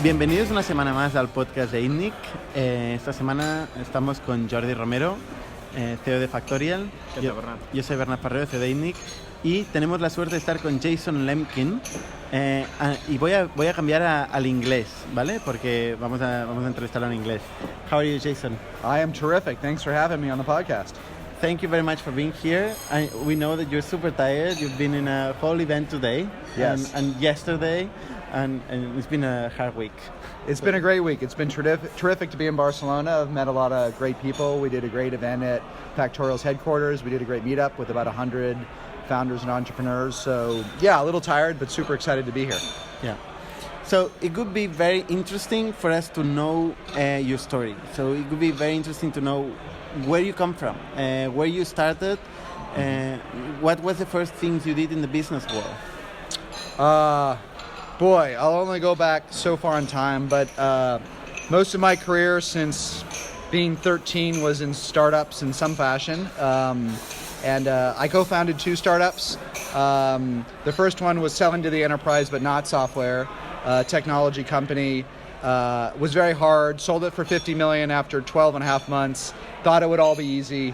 Bienvenidos una semana más al podcast de ITNIC. Esta semana estamos con Jordi Romero, CEO de Factorial. Yo soy Bernat Parrero, CEO de ITNIC. Y tenemos la suerte de estar con Jason Lemkin. Y voy a cambiar al inglés, ¿vale? Porque vamos a entrevistarlo en inglés. How are you, Jason? I am terrific. Thanks for having me on the podcast. Thank you very much for being here. We know that you're super tired. You've been in a whole event today. Yes. And yesterday. And it's been a hard week. It's been a great week. It's been terrific to be in Barcelona. I've met a lot of great people. We did a great event at Factorial's headquarters. We did a great meetup with about 100 founders and entrepreneurs. So yeah, a little tired, but super excited to be here. Yeah. So it could be very interesting for us to know your story. So it could be very interesting to know where you come from, where you started, what was the first things you did in the business world? Boy, I'll only go back so far in time, but most of my career since being 13 was in startups in some fashion. And I co-founded 2 startups. The first one was selling to the enterprise, but not software, technology company. Was very hard, sold it for $50 million after 12 and a half months, thought it would all be easy.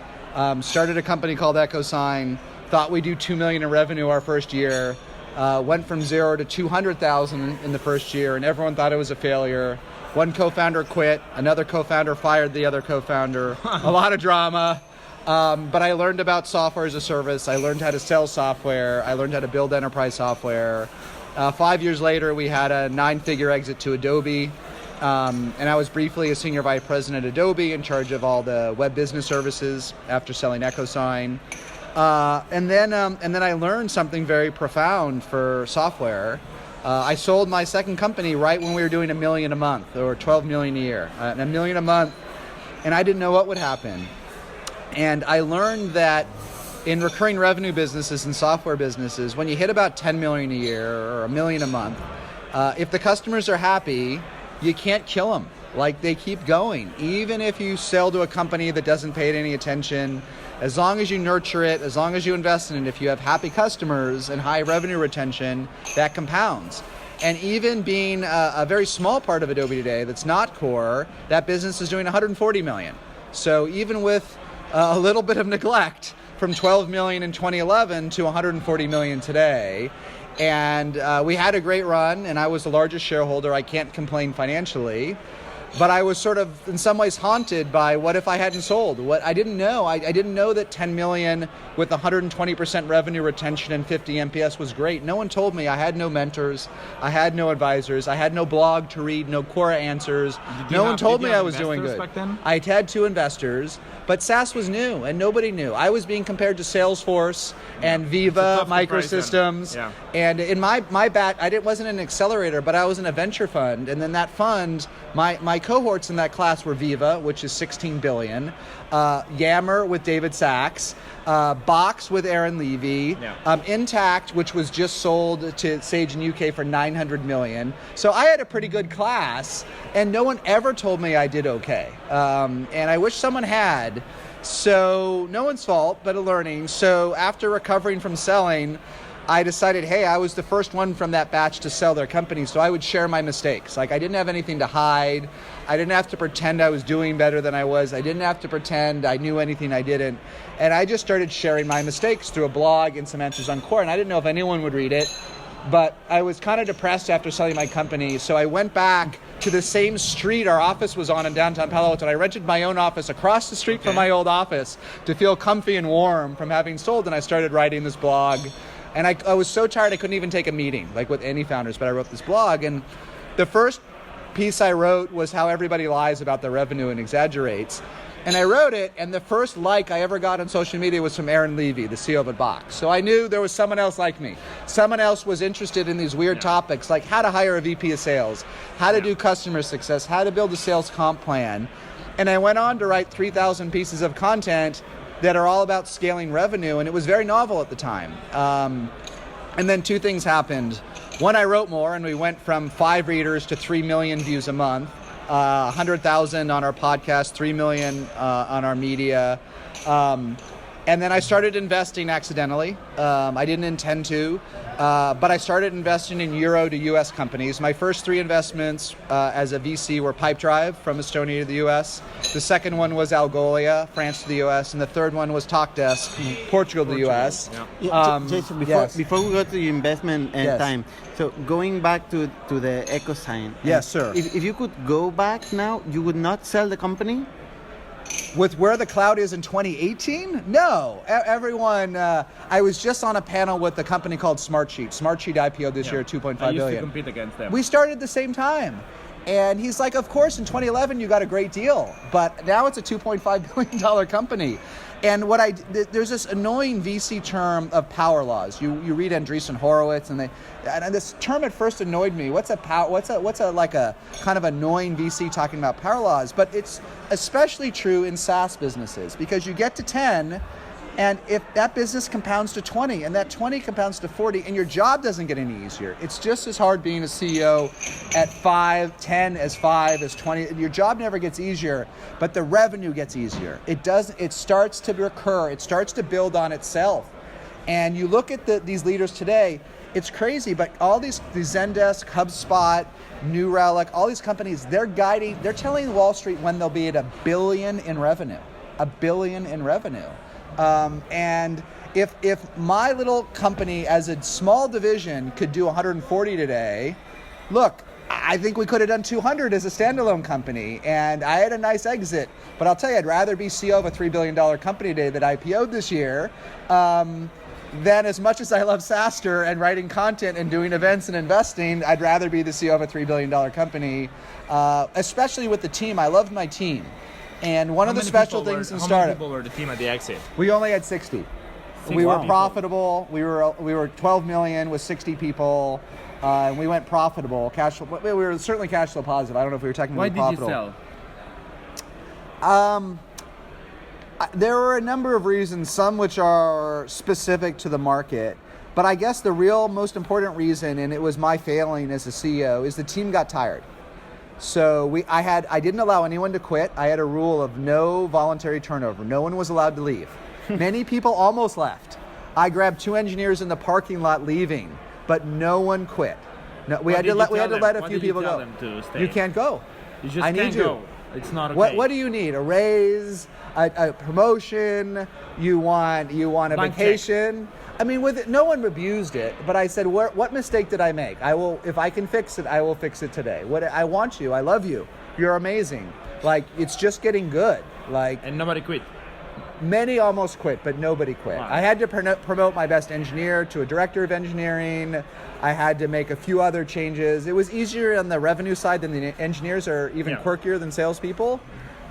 Started a company called EchoSign, thought we'd do $2 million in revenue our first year. Went from 0 to 200,000 in the first year, and everyone thought it was a failure. One co-founder quit, another co-founder fired the other co-founder. A lot of drama, but I learned about software as a service. I learned how to sell software. I learned how to build enterprise software. 5 years later, we had a 9-figure exit to Adobe, and I was briefly a senior vice president at Adobe in charge of all the web business services after selling EchoSign. And then I learned something very profound for software. I sold my second company right when we were doing $1 million a month or 12 million a year, $1 million a month, and I didn't know what would happen. And I learned that in recurring revenue businesses and software businesses, when you hit about 10 million a year or $1 million a month, if the customers are happy, you can't kill them. Like, they keep going. Even if you sell to a company that doesn't pay it any attention, as long as you nurture it, as long as you invest in it, if you have happy customers and high revenue retention, that compounds. And even being a very small part of Adobe today that's not core, that business is doing 140 million. So even with a little bit of neglect, from 12 million in 2011 to 140 million today, and we had a great run, and I was the largest shareholder. I can't complain financially. But I was sort of, in some ways, haunted by what if I hadn't sold? What I didn't know. I didn't know that 10 million with 120% revenue retention and 50 NPS was great. No one told me. I had no mentors. I had no advisors. I had no blog to read, no Quora answers. No one told me I was doing good. Back then? I had 2 investors, but SaaS was new and nobody knew. I was being compared to Salesforce and Viva, Microsystems. Yeah. And in my bat, wasn't an accelerator, but I was in a venture fund. And then that fund, my cohorts in that class were Viva, which is 16 billion, Yammer with David Sachs, Box with Aaron Levy, Intact, which was just sold to Sage in UK for 900 million. So I had a pretty good class, and no one ever told me I did okay. And I wish someone had. So no one's fault, but a learning. So after recovering from selling, I decided, hey, I was the first one from that batch to sell their company, so I would share my mistakes. Like, I didn't have anything to hide. I didn't have to pretend I was doing better than I was. I didn't have to pretend I knew anything I didn't. And I just started sharing my mistakes through a blog and some answers on Quora, and I didn't know if anyone would read it. But I was kind of depressed after selling my company, so I went back to the same street our office was on in downtown Palo Alto, and I rented my own office across the street from my old office to feel comfy and warm from having sold, and I started writing this blog. And I was so tired I couldn't even take a meeting, like with any founders, but I wrote this blog, and the first piece I wrote was how everybody lies about their revenue and exaggerates. And I wrote it, and the first like I ever got on social media was from Aaron Levy, the CEO of Box. So I knew there was someone else like me. Someone else was interested in these weird topics, like how to hire a VP of sales, how to do customer success, how to build a sales comp plan. And I went on to write 3,000 pieces of content that are all about scaling revenue, and it was very novel at the time. And then two things happened. One, I wrote more, and we went from 5 readers to 3 million views a month, 100,000 on our podcast, 3 million on our media. And then I started investing accidentally. I didn't intend to, but I started investing in Euro to US companies. My first 3 investments as a VC were Pipedrive from Estonia to the US. The second one was Algolia, France to the US. And the third one was TalkDesk, Portugal to the US. Yeah. Jason, before we go to your investment time, so going back to the EchoSign. Yes, sir. If you could go back now, you would not sell the company? With where the cloud is in 2018? No. Everyone, I was just on a panel with a company called Smartsheet. Smartsheet IPO this year, 2.5 billion. I used to compete against them. We started at the same time. And he's like, of course, in 2011, you got a great deal. But now it's a $2.5 billion company. And there's this annoying VC term of power laws. You read Andreessen Horowitz, and this term at first annoyed me. What's a kind of annoying VC talking about power laws? But it's especially true in SaaS businesses, because you get to 10, and if that business compounds to 20, and that 20 compounds to 40, and your job doesn't get any easier. It's just as hard being a CEO at 5, 10 as 5 as 20. Your job never gets easier, but the revenue gets easier. It starts to recur. It starts to build on itself. And you look at these leaders today, it's crazy, but all these Zendesk, HubSpot, New Relic, all these companies, they're telling Wall Street when they'll be at $1 billion in revenue. $1 billion in revenue. And if my little company as a small division could do 140 today, look, I think we could have done 200 as a standalone company, and I had a nice exit. But I'll tell you, I'd rather be CEO of a $3 billion company today that IPO'd this year than, as much as I love SaaStr and writing content and doing events and investing, I'd rather be the CEO of a $3 billion company, especially with the team. I loved my team. And one of the special things in startup. How many people were the team at the exit? We only had 60. We were profitable. We were 12 million with 60 people, and we went profitable. Cash flow. We were certainly cash flow positive. I don't know if we were technically profitable. Why did you sell? There were a number of reasons, some which are specific to the market. But I guess the real most important reason, and it was my failing as a CEO, is the team got tired. So I didn't allow anyone to quit. I had a rule of no voluntary turnover. No one was allowed to leave. Many people almost left. I grabbed 2 engineers in the parking lot leaving, but no one quit. No, we had to let a few people go. You can't go. You just I need can't you. go. It's not okay. What do you need? A raise, a promotion? You want a vacation? Check. I mean, no one abused it, but I said, what mistake did I make? If I can fix it, I will fix it today. I want you. I love you. You're amazing. Like, it's just getting good. And nobody quit. Many almost quit, but nobody quit. Wow. I had to promote my best engineer to a director of engineering. I had to make a few other changes. It was easier on the revenue side than the engineers are even quirkier than salespeople.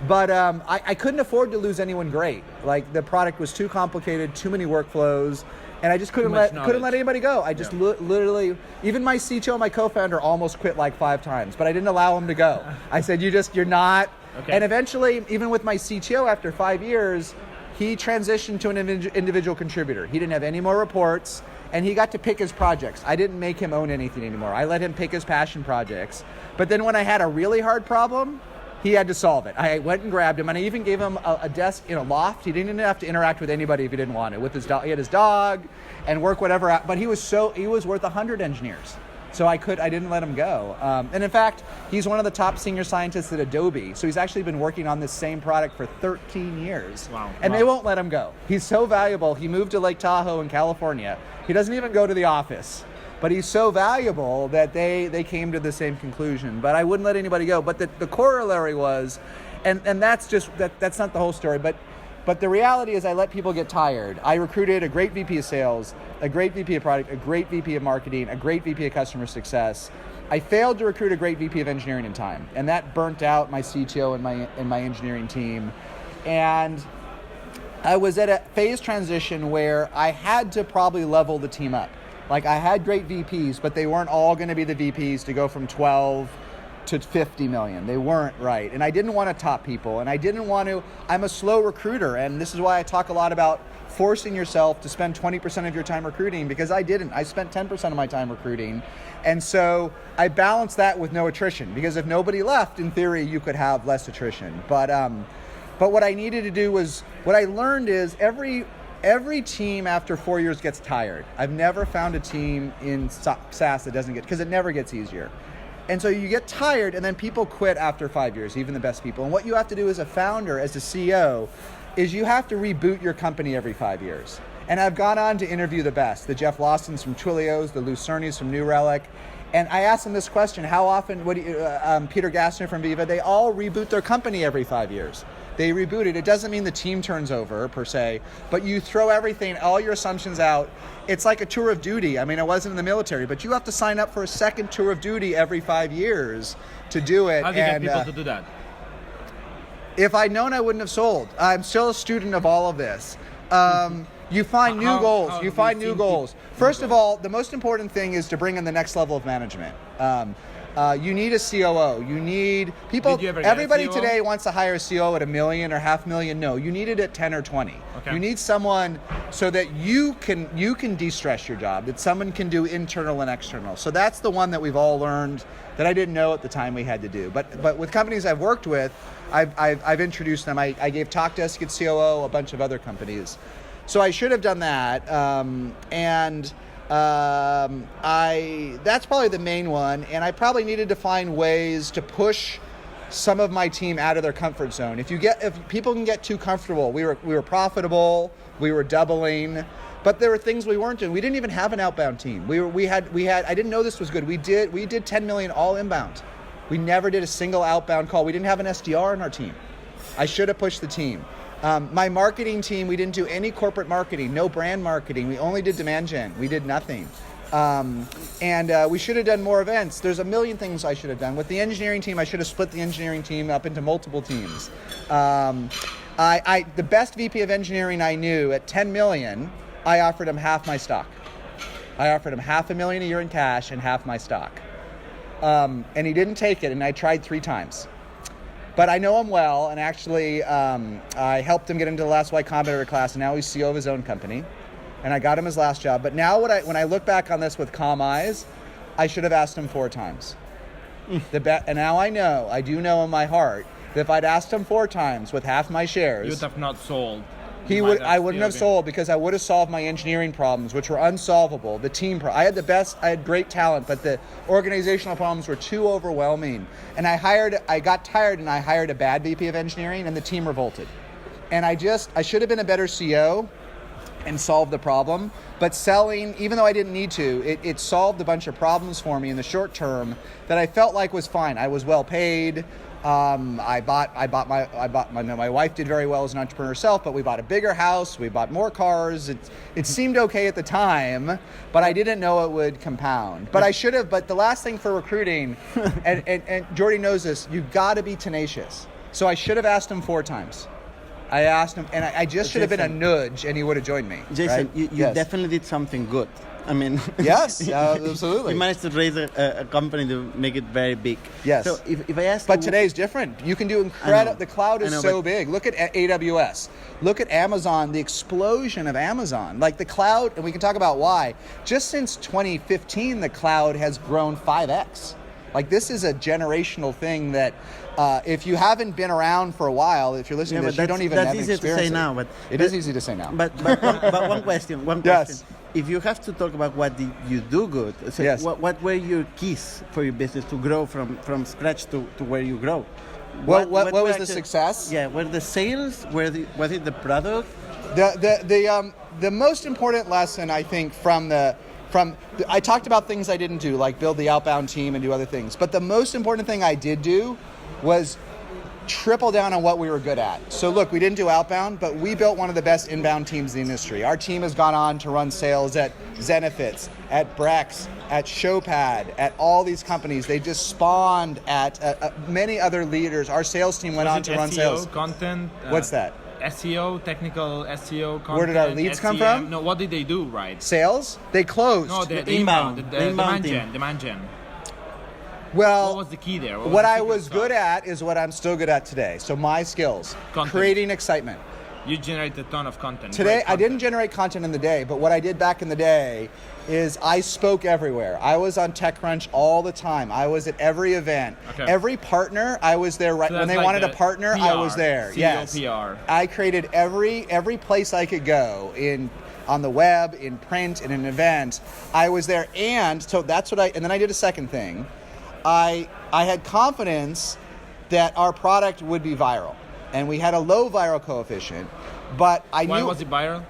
But I couldn't afford to lose anyone great. Like, the product was too complicated, too many workflows. And I just couldn't let anybody go. I just literally, even my CTO and my co-founder almost quit like 5 times, but I didn't allow him to go. I said, you're not. Okay. And eventually, even with my CTO after 5 years, he transitioned to an individual contributor. He didn't have any more reports, and he got to pick his projects. I didn't make him own anything anymore. I let him pick his passion projects. But then when I had a really hard problem, he had to solve it. I went and grabbed him, and I even gave him a desk in a loft. He didn't even have to interact with anybody if he didn't want it. With his dog, he had his dog, and work whatever. But he was worth 100 engineers, so I didn't let him go. And in fact, he's one of the top senior scientists at Adobe. So he's actually been working on this same product for 13 years. Wow! And they won't let him go. He's so valuable. He moved to Lake Tahoe in California. He doesn't even go to the office. But he's so valuable that they came to the same conclusion. But I wouldn't let anybody go. But the corollary was, and that's not the whole story, but the reality is I let people get tired. I recruited a great VP of sales, a great VP of product, a great VP of marketing, a great VP of customer success. I failed to recruit a great VP of engineering in time. And that burnt out my CTO and my engineering team. And I was at a phase transition where I had to probably level the team up. Like, I had great VPs, but they weren't all going to be the VPs to go from 12 to 50 million. They weren't right. And I didn't want to top people. And I'm a slow recruiter. And this is why I talk a lot about forcing yourself to spend 20% of your time recruiting, because I didn't. I spent 10% of my time recruiting. And so I balanced that with no attrition, because if nobody left, in theory, you could have less attrition. But what I needed to do was, what I learned is every team after 4 years gets tired. I've never found a team in SaaS that doesn't get, because it never gets easier. And so you get tired, and then people quit after 5 years, even the best people. And what you have to do as a founder, as a CEO, is you have to reboot your company every 5 years. And I've gone on to interview the best, the Jeff Lawsons from Twilios, the Lou Cernis from New Relic. And I asked them this question: how often, Peter Gassner from Veeva, they all reboot their company every 5 years. They reboot it. It doesn't mean the team turns over per se, but you throw everything, all your assumptions out. It's like a tour of duty. I mean, I wasn't in the military, but you have to sign up for a second tour of duty every 5 years to do it. How do you get people to do that? If I'd known, I wouldn't have sold. I'm still a student of all of this. You find new goals. You find new goals. First of all, the most important thing is to bring in the next level of management. You need a COO. You need people. Everybody today wants to hire a COO at $1 million or $500,000. No, you need it at 10 or 20. Okay. You need someone so that you can de-stress your job, that someone can do internal and external. So that's the one that we've all learned that I didn't know at the time we had to do. But with companies I've worked with, I've introduced them. I gave Talkdesk its COO, a bunch of other companies. So I should have done that, that's probably the main one, and I probably needed to find ways to push some of my team out of their comfort zone. If people can get too comfortable, we were profitable, we were doubling, but there were things we weren't doing. We didn't even have an outbound team. We had. I didn't know this was good. We did 10 million all inbound. We never did a single outbound call. We didn't have an SDR in our team. I should have pushed the team. My marketing team, we didn't do any corporate marketing, no brand marketing. We only did demand gen. We did nothing. We should have done more events. There's a million things I should have done. With the engineering team, I should have split the engineering team up into multiple teams. The best VP of engineering I knew, at 10 million, I offered him half my stock. I offered him $500,000 a year in cash and half my stock. And he didn't take it, and I tried 3 times. But I know him well, and actually I helped him get into the last Y Combinator class, and now he's CEO of his own company. And I got him his last job. But now when I look back on this with calm eyes, I should have asked him 4 times. And now I do know in my heart, that if I'd asked him 4 times with half my shares, you'd have not sold. I wouldn't have sold, because I would have solved my engineering problems, which were unsolvable. The team, I had great talent, but the organizational problems were too overwhelming. And I got tired, and I hired a bad VP of engineering, and the team revolted. And I should have been a better CEO and solved the problem. But selling, even though I didn't need to, it solved a bunch of problems for me in the short term that I felt like was fine. I was well paid. My wife did very well as an entrepreneur herself, but we bought a bigger house, we bought more cars. It seemed okay at the time, but I didn't know it would compound. But I should have. But the last thing for recruiting, and Jordy knows this, you've got to be tenacious. So I should have asked him 4 times. I asked him, and I just should have been a nudge, and he would have joined me. Jason, right? you Yes. definitely did something good. I mean, yes, absolutely. You managed to raise a company to make it very big. Yes. So if I ask, but today's different. You can do incredible. The cloud is so big. Look at AWS. Look at Amazon. The explosion of Amazon. Like the cloud, and we can talk about why. Just since 2015, the cloud has grown 5x. Like this is a generational thing that. If you haven't been around for a while, if you're listening to this, you don't even have experience. That's easy to say now, but it is easy to say now. But one question. Yes. If you have to talk about what did you do good, so yes. what were your keys for your business to grow from scratch to where you grow? What was the success? Yeah, were the sales? Was it the product? The most important lesson I think I talked about things I didn't do, like build the outbound team and do other things. But the most important thing I did do was triple down on what we were good at. So look, we didn't do outbound, but we built one of the best inbound teams in the industry. Our team has gone on to run sales at Zenefits, at Brex, at Showpad, at all these companies. They just spawned at many other leaders. Our sales team went on to run sales. Content. What's that? SEO, technical SEO content. Where did our leads SEM. come from? No, what did they do right? Sales? They closed. No, the inbound. The Inbound demand gen. Well, what was the key there? What I was good at is what I'm still good at today. So my skills, Content. creating excitement. You generate a ton of content. Today, great I didn't content. generate content in the day, but what I did back in the day is I spoke everywhere. I was on TechCrunch all the time. I was at every event. Okay. Every partner, I was there right So when that's they like wanted a the partner, I was PR, there. CEO Yes. PR. I created every place I could go on the web, in print, in an event. I was there, and so that's what and then I did a second thing. I had confidence that our product would be viral, and we had a low viral coefficient, but I Why knew was it viral?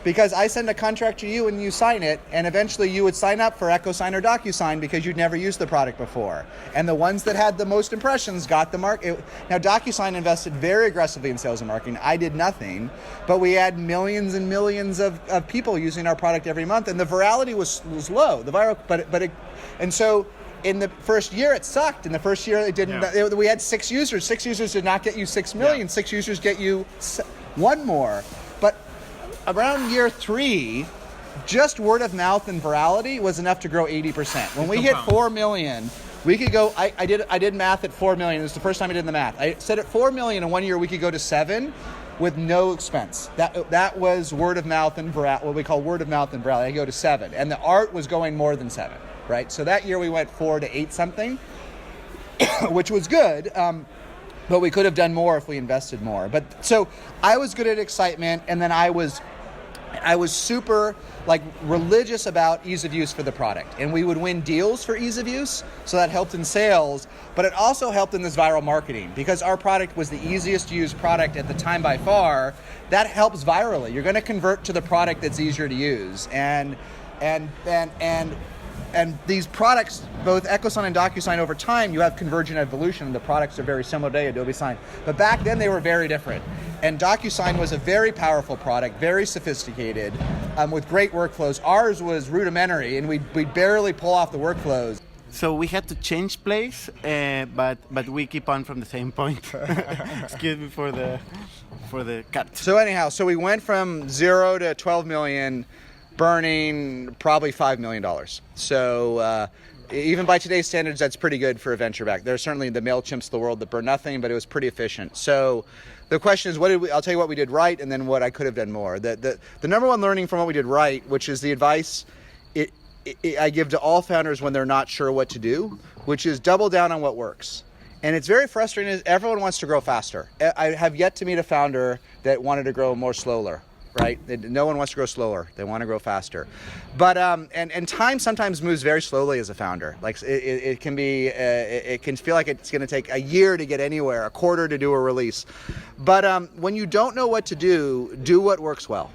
because I send a contract to you and you sign it, and eventually you would sign up for EchoSign or DocuSign because you'd never used the product before. And the ones that had the most impressions got the market. Now, DocuSign invested very aggressively in sales and marketing. I did nothing, but we had millions and millions of people using our product every month, and the virality was low. The viral, and so in the first year it sucked. In the first year it didn't. Yeah. We had 6 users. 6 users did not get you 6 million. Yeah. 6 users get you one more. But around year 3, just word of mouth and virality was enough to grow 80%. When we hit 4 million, we could go. I did math at 4 million. It was the first time I did the math. I said at 4 million in 1 year we could go to 7 with no expense. That was word of mouth and what we call word of mouth and virality. I go to 7, and the art was going more than 7. Right. So that year we went 4 to 8 something, which was good. But we could have done more if we invested more. But so I was good at excitement, and then I was super religious about ease of use for the product, and we would win deals for ease of use, so that helped in sales, but it also helped in this viral marketing because our product was the easiest to use product at the time by far. That helps virally. You're going to convert to the product that's easier to use, and these products, both EchoSign and DocuSign, over time, you have convergent evolution. The products are very similar today, Adobe Sign. But back then, they were very different. And DocuSign was a very powerful product, very sophisticated, with great workflows. Ours was rudimentary, and we'd barely pull off the workflows. So we had to change place, but we keep on from the same point. Excuse me for the cut. So anyhow, we went from 0 to 12 million, burning probably $5 million. So even by today's standards, that's pretty good for a venture back. There's certainly the MailChimps of the world that burn nothing, but it was pretty efficient. So the question is, I'll tell you what we did right, and then what I could have done more. The number one learning from what we did right, which is the advice I give to all founders when they're not sure what to do, which is double down on what works. And it's very frustrating is everyone wants to grow faster. I have yet to meet a founder that wanted to grow more slower. Right? No one wants to grow slower. They want to grow faster. But and time sometimes moves very slowly as a founder. Like it can be, it can feel like it's going to take a year to get anywhere, a quarter to do a release. But when you don't know what to do what works well.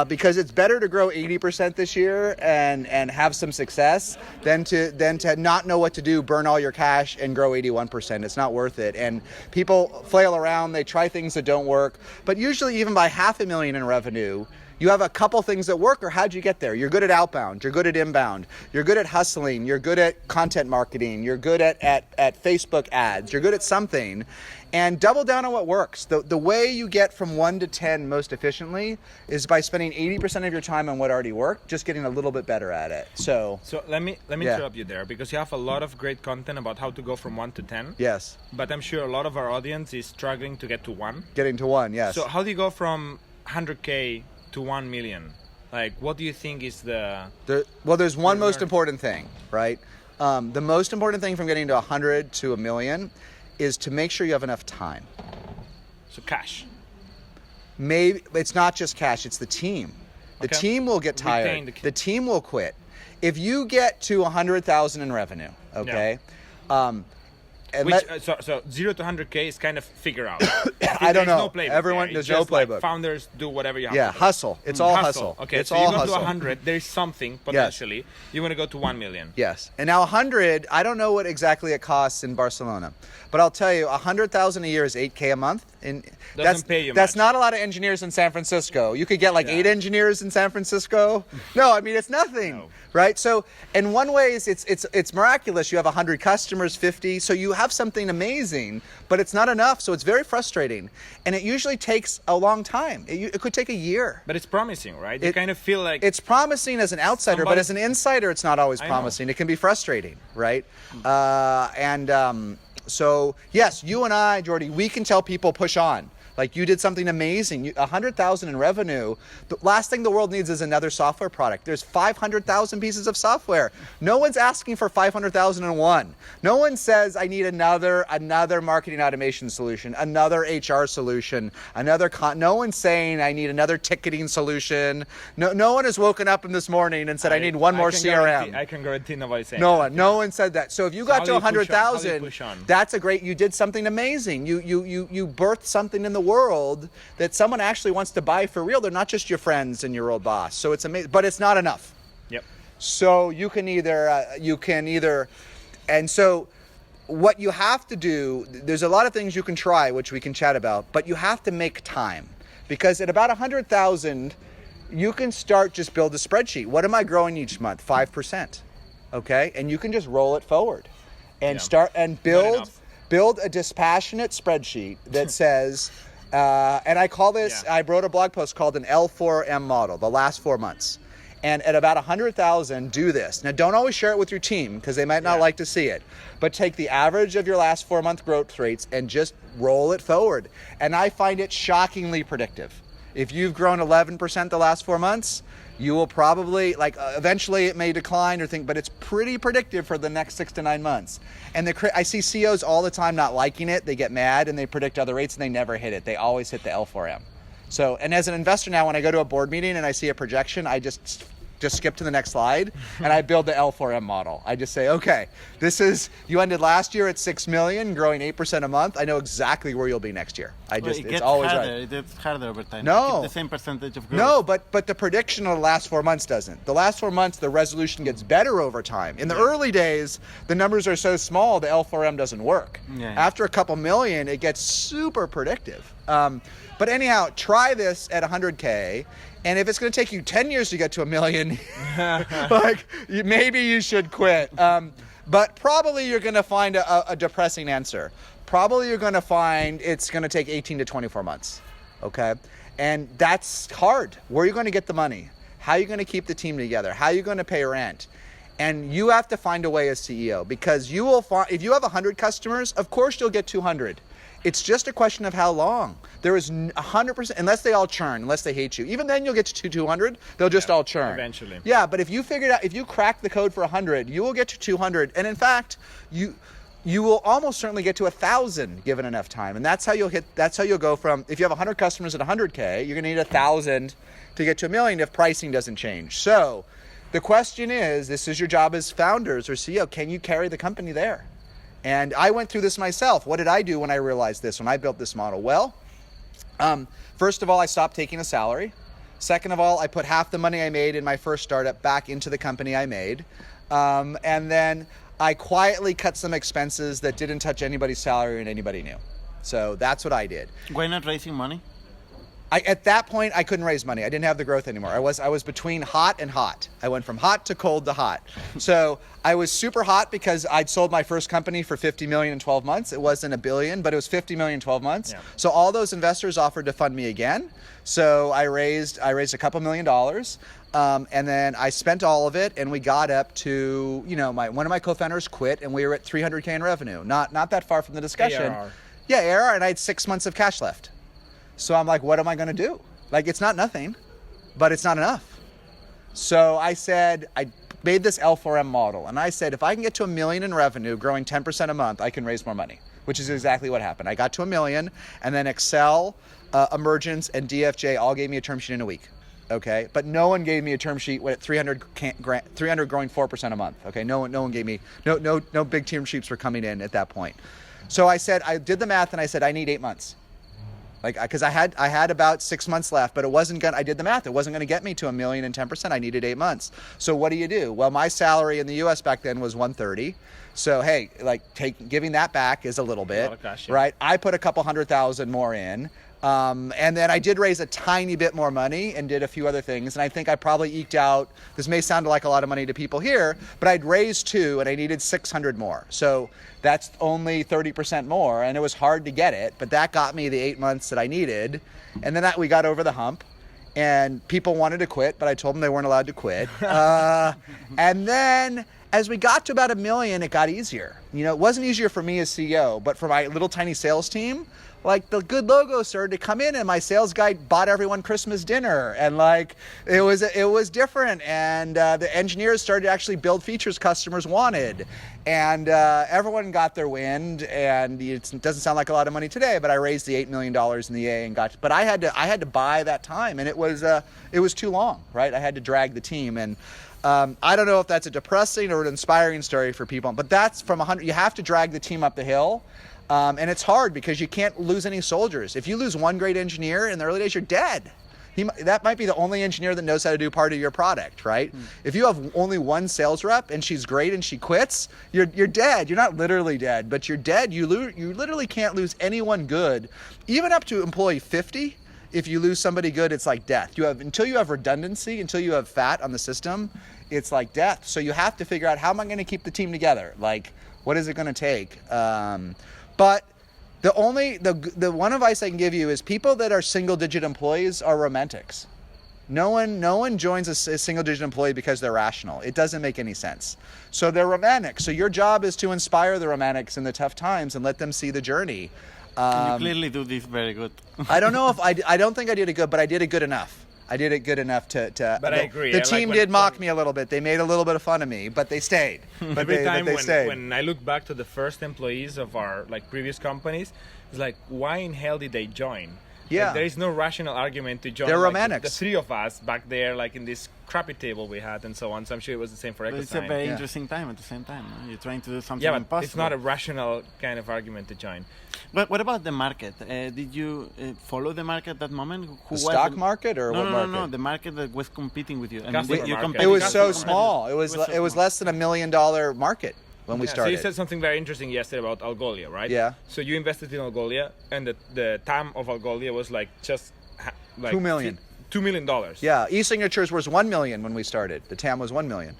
Because it's better to grow 80% this year and have some success than to not know what to do, burn all your cash, and grow 81%. It's not worth it. And people flail around, they try things that don't work. But usually even by $500,000 in revenue, you have a couple things that work, or how'd you get there? You're good at outbound, you're good at inbound, you're good at hustling, you're good at content marketing, you're good at Facebook ads, you're good at something. And double down on what works. The way you get from 1 to 10 most efficiently is by spending 80% of your time on what already worked, just getting a little bit better at it. So let me interrupt you there, because you have a lot of great content about how to go from 1 to 10. Yes. But I'm sure a lot of our audience is struggling to get to 1. Getting to 1, yes. So how do you go from 100K to 1 million? Like, what do you think is there's one most important thing, right? The most important thing from getting to 100 to 1 million is to make sure you have enough time. So cash. Maybe it's not just cash, it's the team. The team will get tired. The team will quit. If you get to 100,000 in revenue, okay? Yeah. So 0 to 100K is kind of figure out. I don't know. No playbook Everyone, there's no playbook. Like founders do whatever you have to do. Hustle. It's all hustle. Okay, it's so all you go hustle. to 100, there's something potentially. Yes. You want to go to 1 million. Yes. And now 100, I don't know what exactly it costs in Barcelona, but I'll tell you, 100,000 a year is $8K a month. And Doesn't pay you much. That's not a lot of engineers in San Francisco. You could get 8 engineers in San Francisco. No, I mean, it's nothing, right? So in one way, it's miraculous. You have 100 customers, 50, so you have something amazing, but it's not enough, so it's very frustrating. And it usually takes a long time. It could take a year. But it's promising, right? You kind of feel like... It's promising as an outsider, but as an insider, it's not always promising. It can be frustrating, right? So yes, you and I, Jordy, we can tell people push on. Like you did something amazing. 100,000 in revenue. The last thing the world needs is another software product. There's 500,000 pieces of software. No one's asking for 500,001. No one says I need another marketing automation solution, another HR solution, no one's saying I need another ticketing solution. No one has woken up in this morning and said I need one more CRM. I can guarantee nobody's saying No one said that. So if you got to 100,000, that's a great. You did something amazing. You birthed something in the world that someone actually wants to buy for real. They're not just your friends and your old boss. So it's amazing, but it's not enough. Yep. So you can either, and so what you have to do, there's a lot of things you can try, which we can chat about, but you have to make time, because at about 100,000, you can start just build a spreadsheet. What am I growing each month? 5%. Okay. And you can just roll it forward and start and build a dispassionate spreadsheet that says, and I call this, I wrote a blog post called an L4M model, the last 4 months. And at about 100,000, do this. Now, don't always share it with your team because they might not like to see it. But take the average of your last 4 month growth rates and just roll it forward. And I find it shockingly predictive. If you've grown 11% the last 4 months, you will probably, eventually it may decline but it's pretty predictive for the next 6 to 9 months. And I see CEOs all the time not liking it. They get mad and they predict other rates and they never hit it. They always hit the L4M. So, and as an investor now, when I go to a board meeting and I see a projection, I just skip to the next slide and I build the L4M model. I just say, okay, you ended last year at 6 million, growing 8% a month. I know exactly where you'll be next year. It's always harder. right. It gets harder over time. No. Keep the same percentage of growth. No, but the prediction of the last 4 months doesn't. The last 4 months, the resolution gets better over time. In the early days, the numbers are so small, the L4M doesn't work. After a couple million, it gets super predictive. But anyhow, try this at 100K. And if it's going to take you 10 years to get to $1 million, maybe you should quit. But probably you're going to find a depressing answer. Probably you're going to find it's going to take 18 to 24 months. Okay? And that's hard. Where are you going to get the money? How are you going to keep the team together? How are you going to pay rent? And you have to find a way as CEO, because you will find, if you have 100 customers, of course you'll get 200. It's just a question of how long. There is 100%, unless they all churn, unless they hate you. Even then you'll get to 200, they'll just all churn. Eventually. Yeah, but if you crack the code for 100, you will get to 200. And in fact, you will almost certainly get to 1,000 given enough time. And that's how you'll go from, if you have 100 customers at 100K, you're gonna need 1,000 to get to $1 million if pricing doesn't change. So the question is, this is your job as founders or CEO, can you carry the company there? And I went through this myself. What did I do when I realized this, when I built this model? Well, first of all, I stopped taking a salary. Second of all, I put half the money I made in my first startup back into the company I made. And then I quietly cut some expenses that didn't touch anybody's salary and anybody knew. So that's what I did. Why not raising money? At that point, I couldn't raise money. I didn't have the growth anymore. I was between hot and hot. I went from hot to cold to hot. So I was super hot because I'd sold my first company for $50 million in 12 months. It wasn't $1 billion, but it was $50 million in 12 months. Yeah. So all those investors offered to fund me again. So I raised a couple $1 million. And then I spent all of it, and we got up to, one of my co-founders quit, and we were at 300K in revenue. Not that far from the discussion. ARR. Yeah, ARR, and I had 6 months of cash left. So I'm like, what am I going to do? It's not nothing, but it's not enough. So I made this L4M model, and I said, if I can get to $1 million in revenue, growing 10% a month, I can raise more money, which is exactly what happened. I got to $1 million, and then Excel, Emergence, and DFJ all gave me a term sheet in a week. Okay, but no one gave me a term sheet at 300 growing 4% a month. Okay, no one gave me no big term sheets were coming in at that point. So I did the math, and I said I need 8 months. Because I had about 6 months left, but I did the math. It wasn't going to get me to $1 million and 10%. I needed 8 months. So what do you do? Well, my salary in the U.S. back then was $130. So hey, giving that back is a little bit, right? I put a couple $100,000 more in. And then I did raise a tiny bit more money and did a few other things. And I think I probably eked out, this may sound like a lot of money to people here, but I'd raised 2 and I needed 600 more. So that's only 30% more, and it was hard to get it, but that got me the 8 months that I needed. And then we got over the hump, and people wanted to quit, but I told them they weren't allowed to quit. And then As we got to about 1 million, it got easier. It wasn't easier for me as CEO, but for my little tiny sales team, like the good logos started to come in, and my sales guy bought everyone Christmas dinner, and like it was different, and the engineers started to actually build features customers wanted, and everyone got their wind. And it doesn't sound like a lot of money today, but I raised the $8 million in the A and but I had to buy that time, and it was too long, right? I had to drag the team. And I don't know if that's a depressing or an inspiring story for people, but that's from 100. You have to drag the team up the hill. And it's hard because you can't lose any soldiers. If you lose one great engineer in the early days, you're dead. That might be the only engineer that knows how to do part of your product, right? If you have only one sales rep and she's great and she quits, you're dead. You're not literally dead, but you're dead. You literally can't lose anyone good, even up to employee 50. If you lose somebody good, it's like death. Until you have redundancy, until you have fat on the system, it's like death. So you have to figure out, how am I going to keep the team together? Like, what is it going to take? But the one advice I can give you is, people that are single-digit employees are romantics. No one joins a single-digit employee because they're rational. It doesn't make any sense. So they're romantics. So your job is to inspire the romantics in the tough times and let them see the journey. You clearly do this very good. I don't know if I don't think I did it good, but I did it good enough. I did it good enough to. But I agree. The team did mock me a little bit. They made a little bit of fun of me, but they stayed. Every time stayed. When I look back to the first employees of our previous companies, it's like, why in hell did they join? Yeah. There is no rational argument to join. They're romantics. The three of us back there, in this crappy table we had and so on. So I'm sure it was the same for EchoSign. It's a very interesting time at the same time. No? You're trying to do something but impossible. It's not a rational kind of argument to join. But what about the market? Did you follow the market at that moment? The stock market or what market? No, the market that was competing with you. It was so small. It was less than $1 million market when we started. So you said something very interesting yesterday about Algolia, right? Yeah. So you invested in Algolia, and the TAM of Algolia was just $2 million. $2 million. Yeah, eSignatures was $1 million when we started. The TAM was $1 million.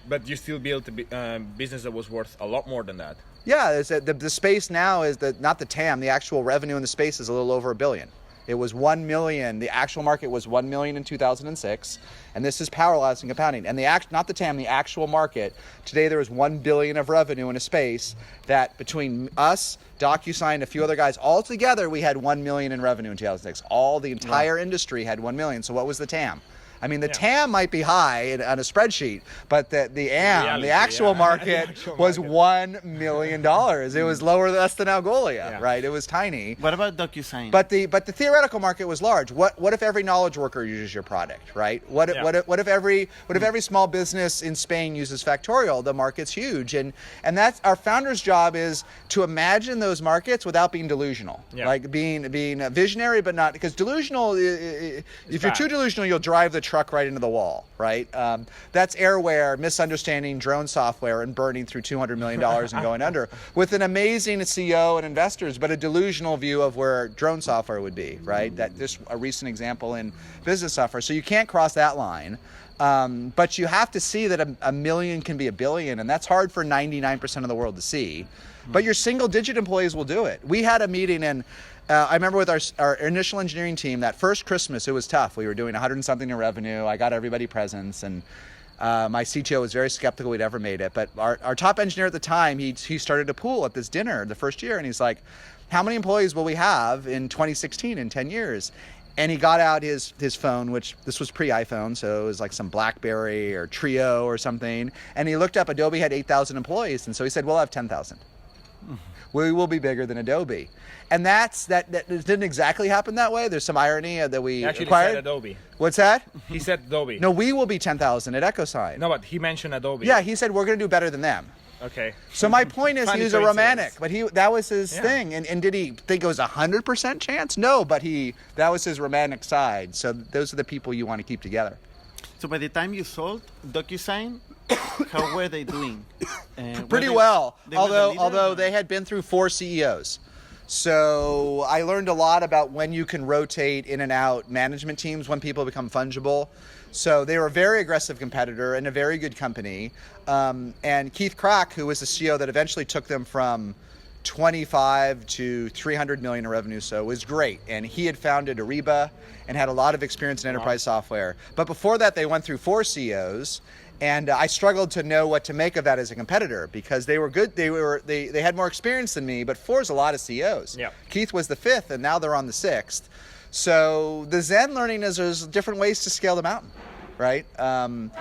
But you still built a business that was worth a lot more than that. Yeah, the space now is not the TAM. The actual revenue in the space is a little over $1 billion. It was 1 million. The actual market was 1 million in 2006, and this is power laws and compounding. And not the TAM, the actual market. Today there is 1 billion of revenue in a space that, between us, DocuSign, a few other guys, all together we had 1 million in revenue in 2006. The entire industry had 1 million. So what was the TAM? I mean, the TAM might be high on a spreadsheet, but the actual market was $1 million. It was less than Algolia, right? It was tiny. What about DocuSign? But the theoretical market was large. What if every knowledge worker uses your product, right? What if every small business in Spain uses Factorial? The market's huge, and that's our founder's job, is to imagine those markets without being delusional, like being visionary, but not, because delusional. If you're too delusional, you'll drive the truck right into the wall, right? That's Airware misunderstanding drone software and burning through $200 million and going under, with an amazing CEO and investors, but a delusional view of where drone software would be, right? Just a recent example in business software. So you can't cross that line. But you have to see that a million can be a billion, and that's hard for 99% of the world to see. But your single-digit employees will do it. We had a meeting, and I remember with our initial engineering team, that first Christmas, it was tough. We were doing 100 and something in revenue. I got everybody presents, and my CTO was very skeptical we'd ever made it. But our top engineer at the time, he started a pool at this dinner the first year, and he's like, how many employees will we have in 2016, in 10 years? And he got out his phone, which this was pre-iPhone, so it was like some BlackBerry or Trio or something. And he looked up, Adobe had 8,000 employees, and so he said, we'll have 10,000. We will be bigger than Adobe. And that didn't exactly happen that way. There's some irony that we actually acquired. said Adobe. What's that? He said Adobe. No, we will be 10,000 at EchoSign. No, but he mentioned Adobe. Yeah, he said we're going to do better than them. Okay. So my point is, he was a romantic, but that was his thing. And did he think it was 100% chance? No, but that was his romantic side. So those are the people you want to keep together. So by the time you sold DocuSign, how were they doing? Pretty well, although they had been through 4 CEOs. So I learned a lot about when you can rotate in and out management teams, when people become fungible. So they were a very aggressive competitor and a very good company. And Keith Crack, who was the CEO that eventually took them from 25 to 300 million in revenue, so it was great. And he had founded Ariba and had a lot of experience in enterprise software. But before that, they went through 4 CEOs. And I struggled to know what to make of that as a competitor because they were good. They had more experience than me, but Four's a lot of CEOs. Yeah. Keith was the 5th, and now they're on the 6th. So the Zen learning is there's different ways to scale the mountain, right? And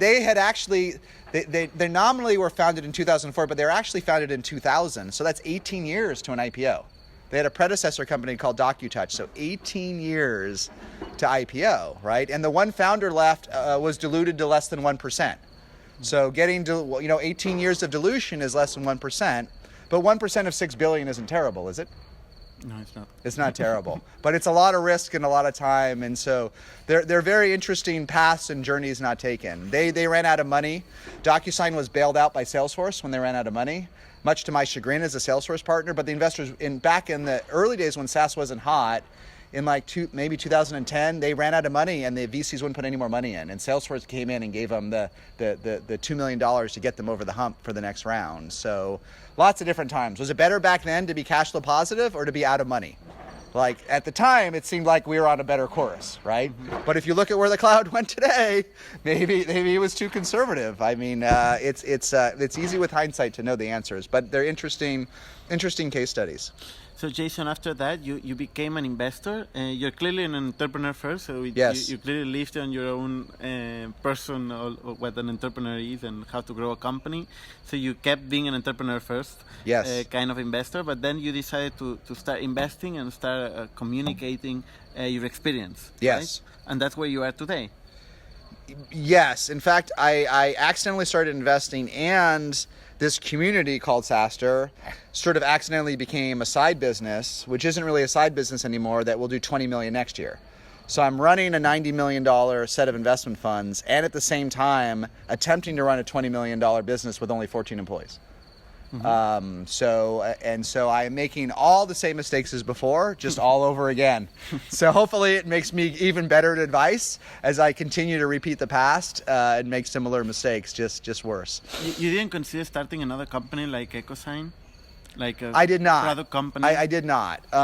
they had actually, they nominally were founded in 2004, but they were actually founded in 2000. So that's 18 years to an IPO. They had a predecessor company called DocuTouch, so 18 years to IPO, right? And the one founder left was diluted to less than 1%. So getting to, 18 years of dilution is less than 1%, but 1% of 6 billion isn't terrible, is it? No, it's not. It's not terrible, but it's a lot of risk and a lot of time, and so they're very interesting paths and journeys not taken. They ran out of money. DocuSign was bailed out by Salesforce when they ran out of money, much to my chagrin as a Salesforce partner. But the investors back in the early days when SaaS wasn't hot, in maybe 2010, they ran out of money and the VCs wouldn't put any more money in, and Salesforce came in and gave them the $2 million to get them over the hump for the next round. So lots of different times. Was it better back then to be cash flow positive or to be out of money? Like at the time, it seemed like we were on a better course, right? Mm-hmm. But if you look at where the cloud went today, maybe it was too conservative. I mean, it's easy with hindsight to know the answers, but they're interesting case studies. So Jason, after that, you became an investor. You're clearly an entrepreneur first, so yes. you clearly lived on your own person or what an entrepreneur is and how to grow a company. So you kept being an entrepreneur first, yes. Kind of investor, but then you decided to start investing and start communicating your experience. Yes. Right? And that's where you are today. Yes. In fact, I accidentally started investing, and this community called SaaStr sort of accidentally became a side business, which isn't really a side business anymore, that will do $20 million next year. So I'm running a $90 million set of investment funds and at the same time attempting to run a $20 million business with only 14 employees. Mm-hmm. So I'm making all the same mistakes as before, just all over again. So hopefully it makes me even better at advice as I continue to repeat the past and make similar mistakes, just worse. You didn't consider starting another company like EchoSign? Like a I did not. Product company? I did not. That's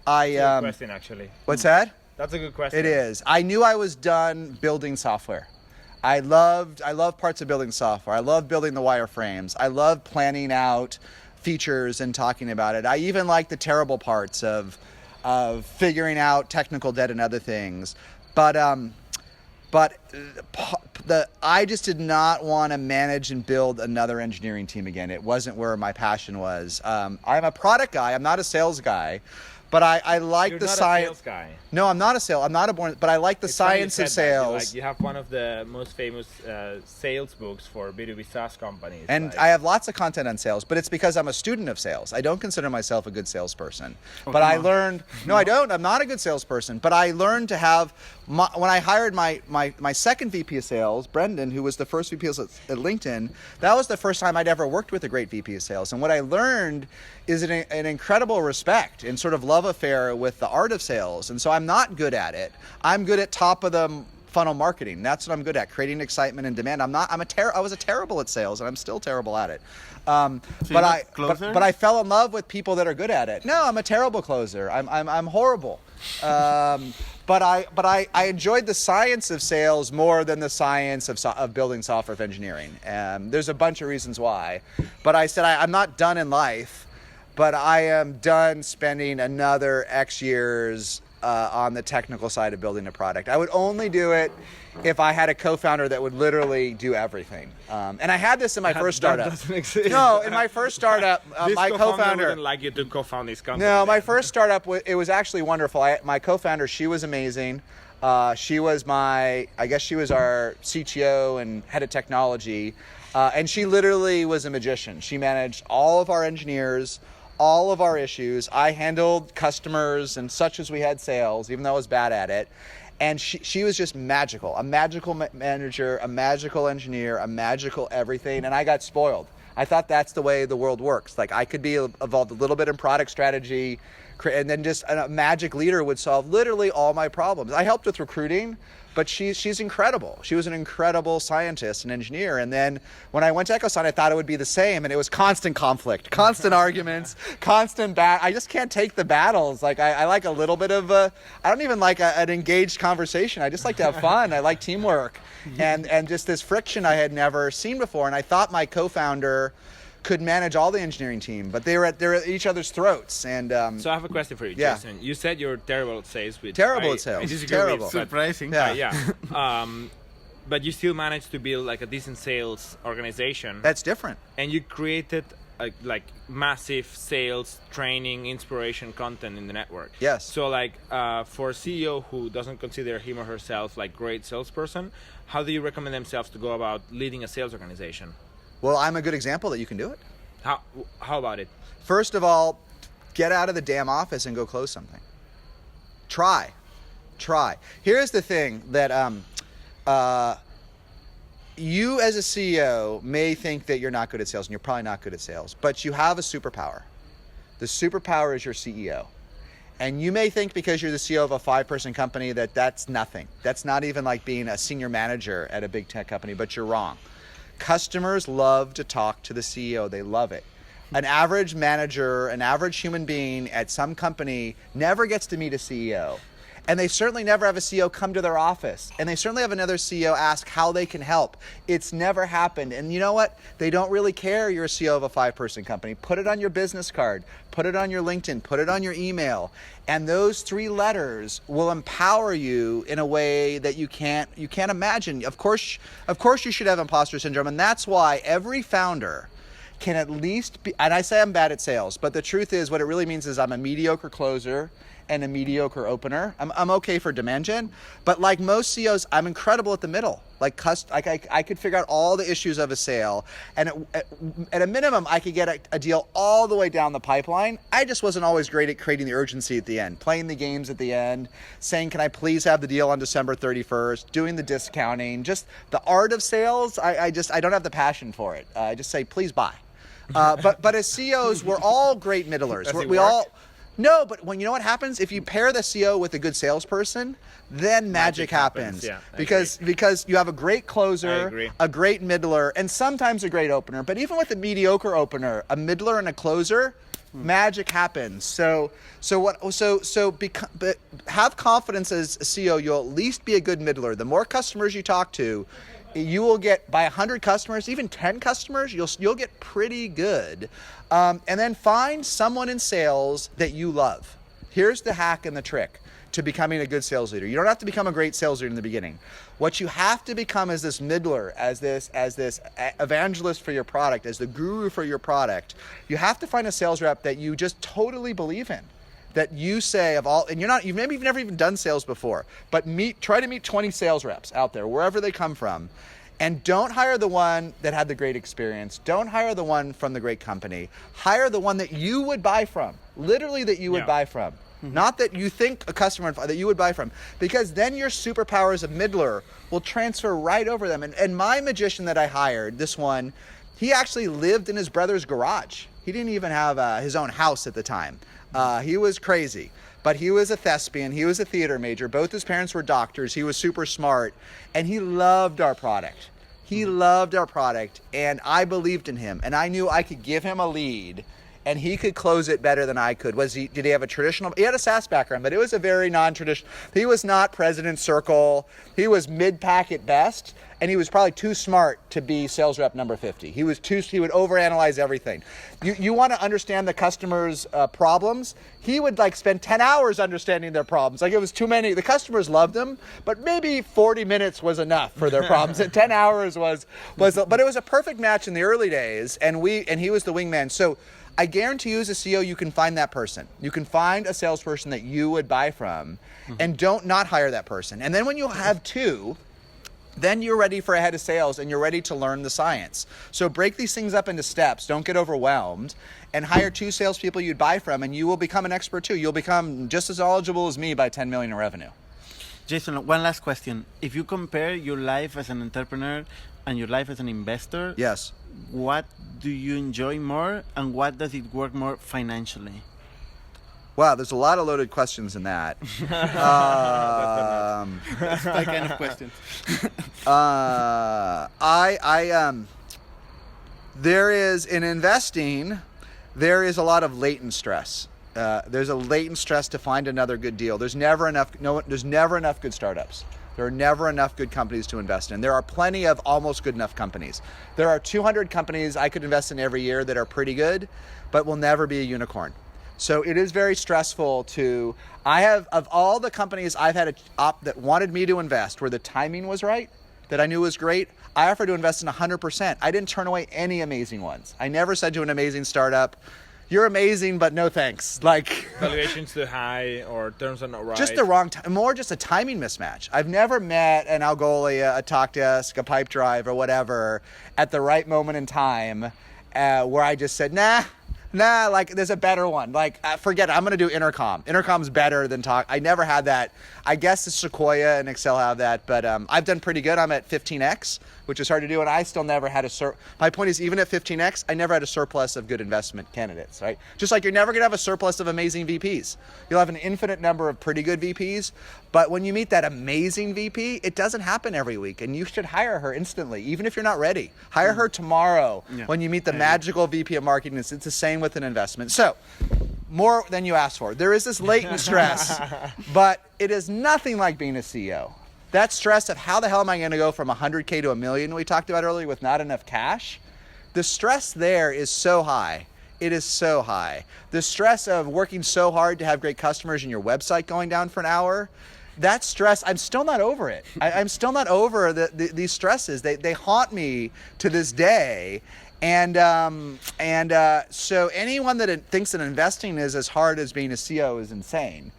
a good question, actually. What's that? That's a good question. It is. I knew I was done building software. I love parts of building software. I love building the wireframes. I love planning out features and talking about it. I even like the terrible parts of figuring out technical debt and other things. But I just did not want to manage and build another engineering team again. It wasn't where my passion was. I'm a product guy. I'm not a sales guy. But I like the science. You're not a sales guy. No, I'm not a sales. I'm not a born. But I like the science of sales. You have one of the most famous sales books for B2B SaaS companies. And I have lots of content on sales, but it's because I'm a student of sales. I don't consider myself a good salesperson. But I learned. No, I don't. I'm not a good salesperson. But I learned to have. When I hired my second VP of sales, Brendan, who was the first VP of sales at LinkedIn, that was the first time I'd ever worked with a great VP of sales. And what I learned is an incredible respect and sort of love affair with the art of sales. And so I'm not good at it. I'm good at top of the funnel marketing. That's what I'm good at, creating excitement and demand. I was terrible at sales, and I'm still terrible at it. But I fell in love with people that are good at it. No, I'm a terrible closer. I'm horrible. But I enjoyed the science of sales more than the science of building software of engineering. There's a bunch of reasons why. But I said I'm not done in life, but I am done spending another X years on the technical side of building a product. I would only do it if I had a co-founder that would literally do everything. And I had this in my first startup. That doesn't exist. No, in my first startup, my co-founder wouldn't like you to co-found this company. No, my first startup, it was actually wonderful. My co-founder, she was amazing. She was our CTO and head of technology. And she literally was a magician. She managed all of our engineers, all of our issues. I handled customers and such as we had sales, even though I was bad at it. And she was just magical, a magical manager, a magical engineer, a magical everything. And I got spoiled. I thought that's the way the world works. Like I could be involved a little bit in product strategy, and then just a magic leader would solve literally all my problems. I helped with recruiting, but she's incredible. She was an incredible scientist and engineer. And then when I went to EchoSign, I thought it would be the same, and it was constant conflict, constant arguments, constant I just can't take the battles. Like I like a little bit of I don't even like an engaged conversation. I just like to have fun. I like teamwork, and just this friction I had never seen before. And I thought my co-founder could manage all the engineering team, but they're at each other's throats. And so I have a question for you, yeah. Jason. You said you're terrible at sales. Terrible at sales. I disagree terrible. With, but, surprising. yeah. But you still managed to build like a decent sales organization. That's different. And you created like massive sales training, inspiration content in the network. Yes. So like for a CEO who doesn't consider him or herself like great salesperson, how do you recommend themselves to go about leading a sales organization? Well, I'm a good example that you can do it. How about it? First of all, get out of the damn office and go close something. Try. Here's the thing that you as a CEO may think that you're not good at sales, and you're probably not good at sales, but you have a superpower. The superpower is your CEO. And you may think because you're the CEO of a 5-person company that that's nothing. That's not even like being a senior manager at a big tech company, but you're wrong. Customers love to talk to the CEO. They love it. An average manager, an average human being at some company never gets to meet a CEO. And they certainly never have a CEO come to their office. And they certainly have another CEO ask how they can help. It's never happened. And you know what? They don't really care you're a CEO of a 5-person company. Put it on your business card. Put it on your LinkedIn. Put it on your email. And those 3 letters will empower you in a way that you can't imagine. Of course you should have imposter syndrome. And that's why every founder can at least be, and I say I'm bad at sales, but the truth is what it really means is I'm a mediocre closer and a mediocre opener. I'm okay for demand gen, but like most CEOs, I'm incredible at the middle. Like I could figure out all the issues of a sale, and at a minimum, I could get a deal all the way down the pipeline. I just wasn't always great at creating the urgency at the end, playing the games at the end, saying, can I please have the deal on December 31st, doing the discounting, just the art of sales. I don't have the passion for it. I just say, please buy. But as CEOs, we're all great middlers. No, but when you know what happens, if you pair the CEO with a good salesperson, then magic happens. Yeah, because you have a great closer, a great middler, and sometimes a great opener. But even with a mediocre opener, a middler and a closer, magic happens. So have confidence as a CEO. You'll at least be a good middler. The more customers you talk to, you will get, by 100 customers, even 10 customers, you'll get pretty good. And then find someone in sales that you love. Here's the hack and the trick to becoming a good sales leader. You don't have to become a great sales leader in the beginning. What you have to become is this middler, as this evangelist for your product, as the guru for your product. You have to find a sales rep that you just totally believe in. That you say of all, and you've never even done sales before, but try to meet 20 sales reps out there, wherever they come from, and don't hire the one that had the great experience. Don't hire the one from the great company. Hire the one that you would buy from, literally that you would buy from. Mm-hmm. Not that you think a customer that you would buy from, because then your superpower as a middler will transfer right over them. And my magician that I hired, this one, he actually lived in his brother's garage. He didn't even have his own house at the time. He was crazy, but he was a thespian. He was a theater major. Both his parents were doctors. He was super smart, and he loved our product. He loved our product, and I believed in him, and I knew I could give him a lead, and he could close it better than I could. Did he have a traditional? He had a SaaS background, but it was a very non-traditional. He was not President Circle. He was mid-pack at best, and he was probably too smart to be sales rep number 50. He would overanalyze everything. You want to understand the customer's problems? He would spend 10 hours understanding their problems. It was too many. The customers loved him, but maybe 40 minutes was enough for their problems. And 10 hours was, but it was a perfect match in the early days, and he was the wingman. So I guarantee you as a CEO, you can find that person. You can find a salesperson that you would buy from, and don't not hire that person. And then when you have 2, then you're ready for a head of sales and you're ready to learn the science. So break these things up into steps. Don't get overwhelmed, and hire 2 salespeople you'd buy from, and you will become an expert too. You'll become just as knowledgeable as me by 10 million in revenue. Jason, one last question. If you compare your life as an entrepreneur and your life as an investor, yes, what do you enjoy more, and what does it work more financially? Wow, there's a lot of loaded questions in that. That's that kind of question. There is in investing, there is a lot of latent stress. There's a latent stress to find another good deal. There's never enough good startups. There are never enough good companies to invest in. There are plenty of almost good enough companies. There are 200 companies I could invest in every year that are pretty good, but will never be a unicorn. So it is very stressful of all the companies I've had that wanted me to invest where the timing was right, that I knew was great, I offered to invest in 100%. I didn't turn away any amazing ones. I never said to an amazing startup, you're amazing, but no thanks. Like valuation's too high or terms are not right. Just the wrong time, more just a timing mismatch. I've never met an Algolia, a TalkDesk, a Pipedrive, or whatever at the right moment in time where I just said, nah, like there's a better one. Like forget it, I'm gonna do Intercom. Intercom's better than Talk. I never had that. I guess the Sequoia and Excel have that, but I've done pretty good. I'm at 15x, which is hard to do, and I still never had my point is, even at 15x, I never had a surplus of good investment candidates, right? Just like you're never gonna have a surplus of amazing VPs. You'll have an infinite number of pretty good VPs, but when you meet that amazing VP, it doesn't happen every week, and you should hire her instantly, even if you're not ready. Hire her tomorrow when you meet the magical VP of marketing. It's the same with an investment. So, more than you asked for. There is this latent stress, but it is nothing like being a CEO. That stress of how the hell am I going to go from 100K to $1 million we talked about earlier with not enough cash, the stress there is so high. It is so high. The stress of working so hard to have great customers and your website going down for an hour, that stress, I'm still not over it. I'm still not over these stresses. They haunt me to this day. And so anyone that thinks that investing is as hard as being a CEO is insane.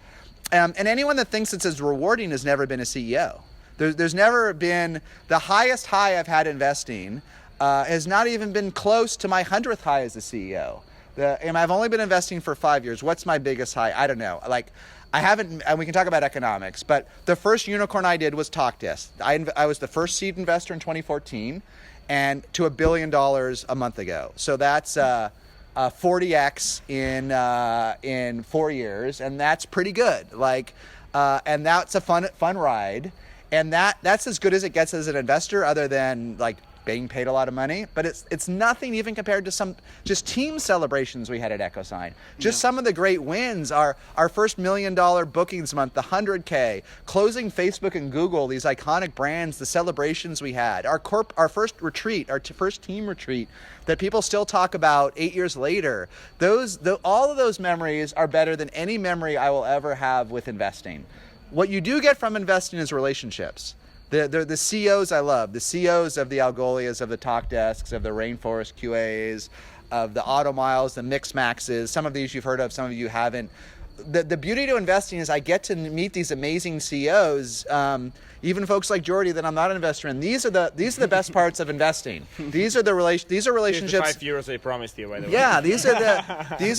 And anyone that thinks it's as rewarding has never been a CEO. There's never been, the highest high I've had investing has not even been close to my 100th high as a CEO. And I've only been investing for 5 years. What's my biggest high? I don't know. Like, I haven't, and we can talk about economics, but the first unicorn I did was TalkDesk. I was the first seed investor in 2014. And to $1 billion a month ago. So that's 40x in 4 years, and that's pretty good. Like, and that's a fun ride, and that's as good as it gets as an investor, other than like being paid a lot of money. But it's nothing even compared to some just team celebrations we had at EchoSign. Just some of the great wins are our first $1 million bookings month, the 100K, closing Facebook and Google, these iconic brands, the celebrations we had, our first retreat, our first team retreat that people still talk about 8 years later. All of those memories are better than any memory I will ever have with investing. What you do get from investing is relationships. The CEOs I love, the CEOs of the Algolias, of the TalkDesks, of the Rainforest QAs, of the AutoMiles, the Mixmaxes, some of these you've heard of, some of you haven't. The beauty to investing is I get to meet these amazing CEOs, even folks like Jordi that I'm not an investor in. These are the best parts of investing. These are relationships. 5 euros they promised you, by the way. Yeah, these are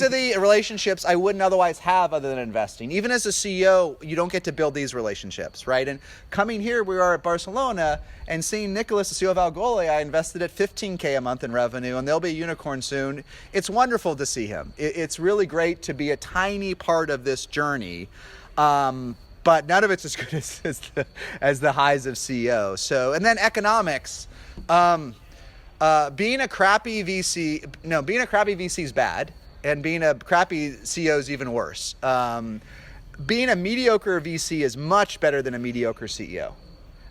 the relationships I wouldn't otherwise have other than investing. Even as a CEO, you don't get to build these relationships, right? And coming here, we are at Barcelona, and seeing Nicholas, the CEO of Algolia, I invested at 15K a month in revenue, and they'll be a unicorn soon. It's wonderful to see him. It's really great to be a tiny part of this journey. But none of it's as good as the highs of CEO. So, and then economics. Being a crappy VC is bad, and being a crappy CEO is even worse. Being a mediocre VC is much better than a mediocre CEO.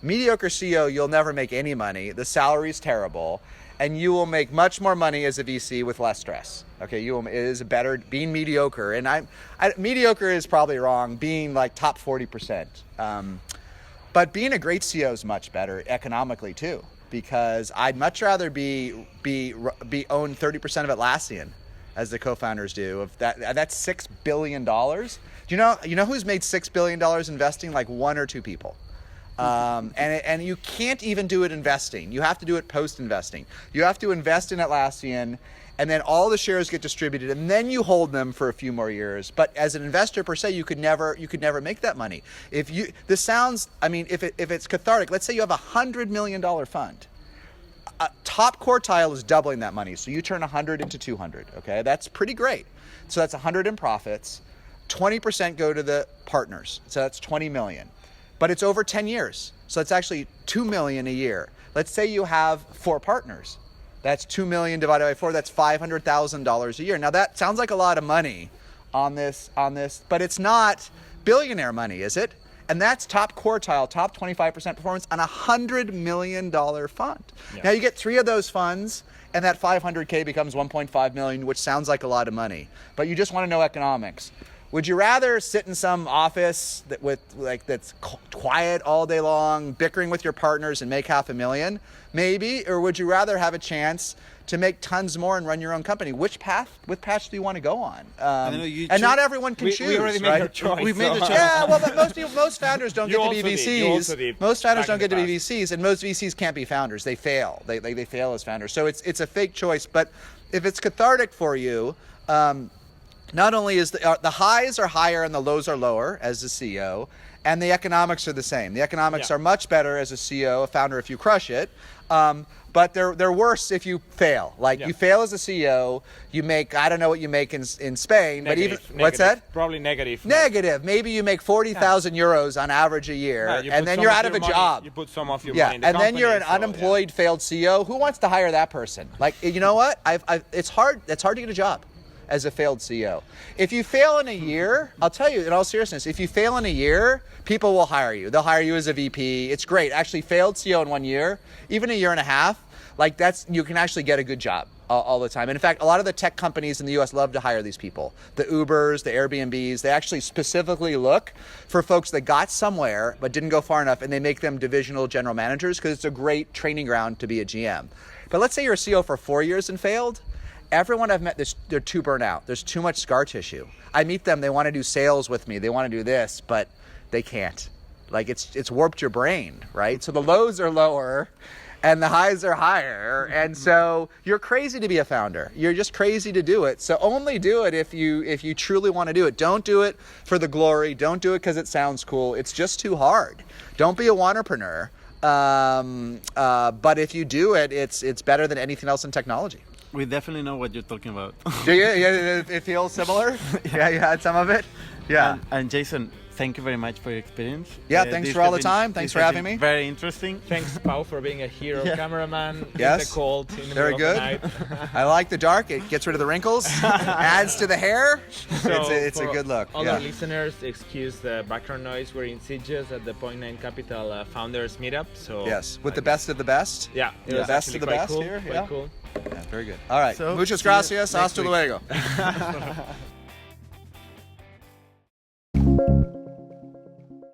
Mediocre CEO, you'll never make any money. The salary's terrible, and you will make much more money as a VC with less stress. Okay, it is better being mediocre, and mediocre is probably wrong. Being like top 40%, but being a great CEO is much better economically too, because I'd much rather be own 30% of Atlassian, as the co-founders do. Of that's $6 billion. Do you know who's made $6 billion investing? Like one or two people. And you can't even do it investing. You have to do it post-investing. You have to invest in Atlassian, and then all the shares get distributed, and then you hold them for a few more years. But as an investor per se, you could never make that money. If it's cathartic, let's say you have a $100 million fund. Top quartile is doubling that money. So you turn 100 into 200, okay? That's pretty great. So that's 100 in profits. 20% go to the partners. So that's 20 million. But it's over 10 years. So it's actually 2 million a year. Let's say you have 4 partners. That's 2 million divided by 4. That's $500,000 a year. Now that sounds like a lot of money on this, but it's not billionaire money, is it? And that's top quartile, top 25% performance on a $100 million fund. Yeah. Now you get 3 of those funds, and that 500K becomes 1.5 million, which sounds like a lot of money. But you just want to know economics. Would you rather sit in some office that's quiet all day long, bickering with your partners and make $500,000? Maybe. Or would you rather have a chance to make tons more and run your own company? Which path do you want to go on? And not everyone can choose. We already made right? our choice. We've made the choice. Yeah, well, but most founders don't get to be VCs. Most founders don't get to be past. VCs, and most VCs can't be founders. They fail. They fail as founders. So it's a fake choice. But if it's cathartic for you, not only is the highs are higher and the lows are lower as a CEO, and the economics are the same. The economics are much better as a CEO, a founder, if you crush it. But they're worse if you fail. You fail as a CEO, you make, I don't know what you make in Spain, but even what's that? Probably negative. Negative. Maybe you make 40,000 euros on average a year, and then you're out of a job. You put some of your money in the and company, then you're an unemployed, failed CEO. Who wants to hire that person? You know what? It's hard to get a job as a failed CEO. If you fail in a year, I'll tell you in all seriousness, if you fail in a year, people will hire you. They'll hire you as a VP. It's great. Actually, failed CEO in 1 year, even a year and a half, you can actually get a good job all the time. And in fact, a lot of the tech companies in the US love to hire these people. The Ubers, the Airbnbs, they actually specifically look for folks that got somewhere but didn't go far enough, and they make them divisional general managers because it's a great training ground to be a GM. But let's say you're a CEO for 4 years and failed. Everyone I've met, they're too burnt out. There's too much scar tissue. I meet them, they want to do sales with me. They want to do this, but they can't. It's warped your brain, right? So the lows are lower and the highs are higher. And so you're crazy to be a founder. You're just crazy to do it. So only do it if you truly want to do it. Don't do it for the glory. Don't do it because it sounds cool. It's just too hard. Don't be a wantrepreneur. But if you do it, it's better than anything else in technology. We definitely know what you're talking about. Do you? Yeah, it feels similar? Yeah, you had some of it? Yeah. And Jason, thank you very much for your experience. Yeah, thanks for all the time. Thanks for having me. Very interesting. Thanks, Pau, for being a hero cameraman in the cold, in the very middle good. of the night. I like the dark. It gets rid of the wrinkles, adds to the hair. So it's a good look. All our listeners, excuse the background noise. We're in Sitges at the Point 9 Capital Founders Meetup. So yes, with the best of the best. Yeah, the best of the best cool, here. Quite cool. Yeah, very good. All right. So, Muchas gracias. Hasta luego.